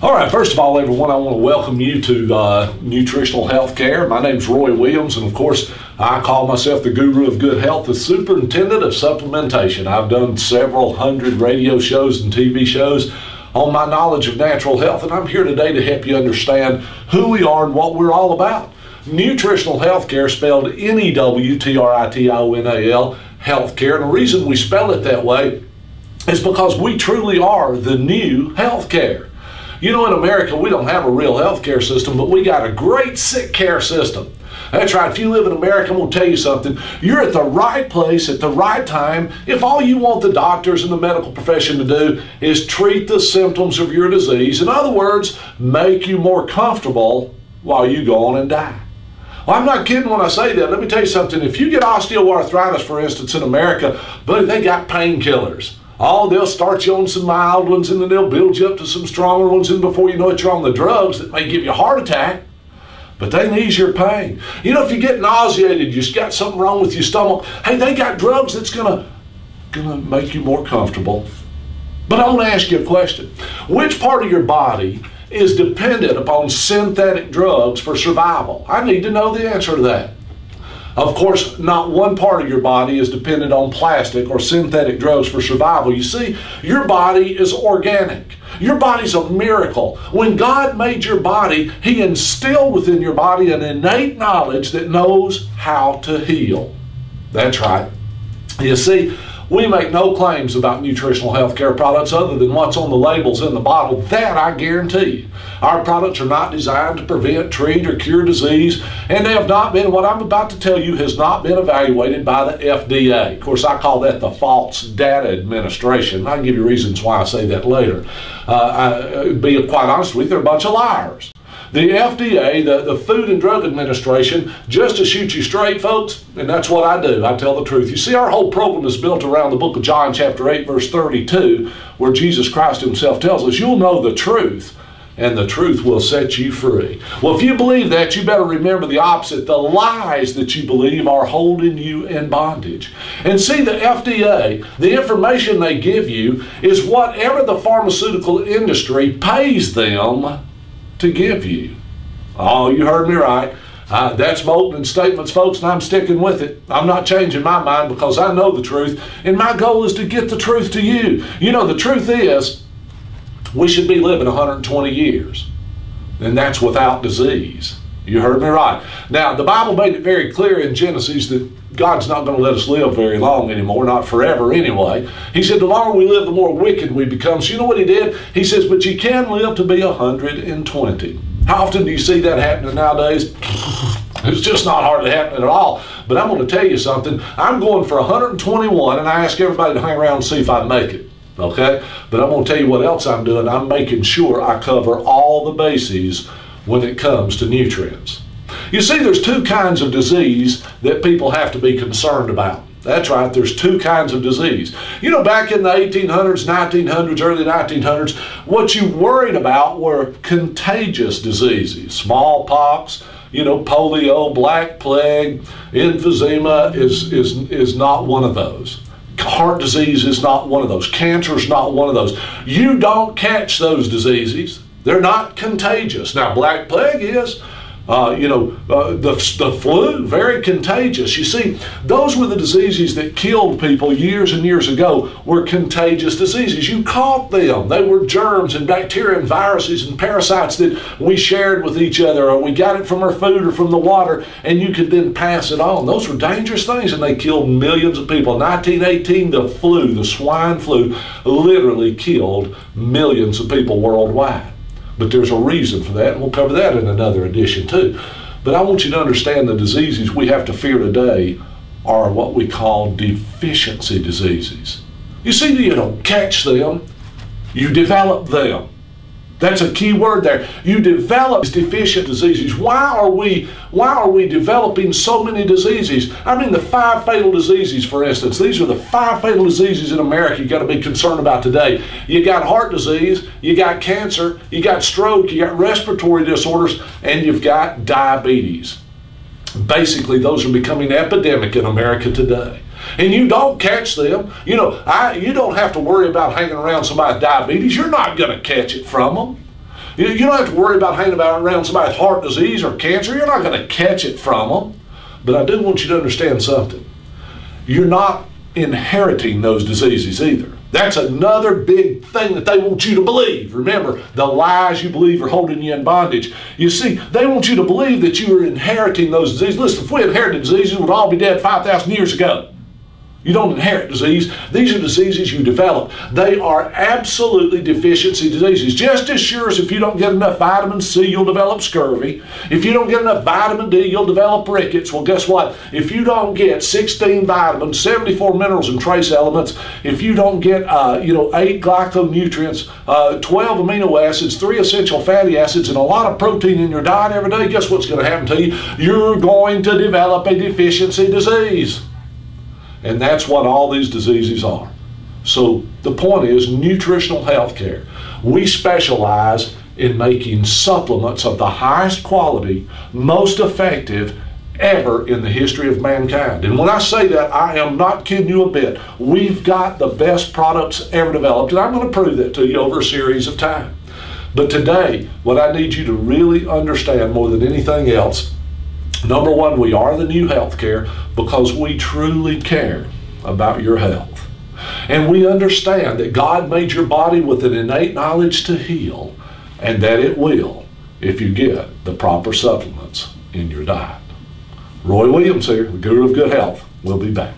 All right, first of all, everyone, I want to welcome you to NEWtritional Health Care. My name's Roy Williams, and of course, I call myself the guru of good health, the superintendent of supplementation. I've done several hundred radio shows and TV shows on my knowledge of natural health, and I'm here today to help you understand who we are and what we're all about. NEWtritional Health Care, spelled NEWtritional Health Care, and the reason we spell it that way is because we truly are the new health care. You know, in America, we don't have a real health care system, but we got a great sick care system. That's right. If you live in America, I'm going to tell you something. You're at the right place at the right time if all you want the doctors and the medical profession to do is treat the symptoms of your disease. In other words, make you more comfortable while you go on and die. Well, I'm not kidding when I say that. Let me tell you something. If you get osteoarthritis, for instance, in America, but they got painkillers. Oh, they'll start you on some mild ones, and then they'll build you up to some stronger ones, and before you know it, you're on the drugs that may give you a heart attack, but they can ease your pain. You know, if you get nauseated, you got something wrong with your stomach, hey, they got drugs that's gonna make you more comfortable. But I want to ask you a question. Which part of your body is dependent upon synthetic drugs for survival? I need to know the answer to that. Of course, not one part of your body is dependent on plastic or synthetic drugs for survival. You see, your body is organic. Your body's a miracle. When God made your body, He instilled within your body an innate knowledge that knows how to heal. That's right. You see, we make no claims about nutritional health care products other than what's on the labels in the bottle. That I guarantee you. Our products are not designed to prevent, treat, or cure disease, and they have not been, what I'm about to tell you, has not been evaluated by the FDA. Of course, I call that the False Data Administration. I'll give you reasons why I say that later. Be quite honest with you, they're a bunch of liars. The FDA, the Food and Drug Administration, just to shoot you straight, folks, and that's what I do. I tell the truth. You see, our whole program is built around the book of John, chapter 8, verse 32, where Jesus Christ Himself tells us, you'll know the truth, and the truth will set you free. Well, if you believe that, you better remember the opposite. The lies that you believe are holding you in bondage. And see, the FDA, the information they give you is whatever the pharmaceutical industry pays them to give you. Oh, you heard me right. That's my opening statements, folks, and I'm sticking with it. I'm not changing my mind because I know the truth, and my goal is to get the truth to you. You know, the truth is, we should be living 120 years, and that's without disease. You heard me right. Now, the Bible made it very clear in Genesis that God's not going to let us live very long anymore, not forever anyway. He said the longer we live, the more wicked we become. So you know what He did? He says, but you can live to be 120. How often do you see that happening nowadays? It's just not hardly happening at all. But I'm going to tell you something. I'm going for 121, and I ask everybody to hang around and see if I make it. Okay? But I'm going to tell you what else I'm doing. I'm making sure I cover all the bases when it comes to nutrients. You see, there's two kinds of disease that people have to be concerned about. That's right, there's two kinds of disease. You know, back in the 1800s, 1900s, early 1900s, what you worried about were contagious diseases. Smallpox, you know, polio, black plague, emphysema is not one of those. Heart disease is not one of those. Cancer is not one of those. You don't catch those diseases. They're not contagious. Now, black plague is. The flu, very contagious. You see, those were the diseases that killed people years and years ago, were contagious diseases. You caught them. They were germs and bacteria and viruses and parasites that we shared with each other, or we got it from our food or from the water, and you could then pass it on. Those were dangerous things, and they killed millions of people. In 1918, the flu, the swine flu, literally killed millions of people worldwide. But there's a reason for that, and we'll cover that in another edition too. But I want you to understand the diseases we have to fear today are what we call deficiency diseases. You see, you don't catch them, you develop them. That's a key word there. You develop deficient diseases. Why are we developing so many diseases? I mean, the 5 fatal diseases, for instance. These are the 5 fatal diseases in America you got to be concerned about today. You got heart disease, you got cancer, you got stroke, you got respiratory disorders, and you've got diabetes. Basically, those are becoming epidemic in America today. And you don't catch them. You know, you don't have to worry about hanging around somebody's diabetes. You're not going to catch it from them. You don't have to worry about hanging about around somebody's heart disease or cancer. You're not going to catch it from them. But I do want you to understand something. You're not inheriting those diseases either. That's another big thing that they want you to believe. Remember, the lies you believe are holding you in bondage. You see, they want you to believe that you are inheriting those diseases. Listen, if we inherited diseases, we'd all be dead 5,000 years ago. You don't inherit disease. These are diseases you develop. They are absolutely deficiency diseases. Just as sure as if you don't get enough vitamin C, you'll develop scurvy. If you don't get enough vitamin D, you'll develop rickets. Well, guess what? If you don't get 16 vitamins, 74 minerals and trace elements, if you don't get 8 glyconutrients, 12 amino acids, 3 essential fatty acids, and a lot of protein in your diet every day, guess what's going to happen to you? You're going to develop a deficiency disease. And that's what all these diseases are. So the point is, NEWtritional Health Care. We specialize in making supplements of the highest quality, most effective ever in the history of mankind. And when I say that, I am not kidding you a bit. We've got the best products ever developed, and I'm going to prove that to you over a series of time. But today, what I need you to really understand more than anything else, number one, we are the New Healthcare because we truly care about your health. And we understand that God made your body with an innate knowledge to heal, and that it will if you get the proper supplements in your diet. Roy Williams here, the Guru of Good Health. We'll be back.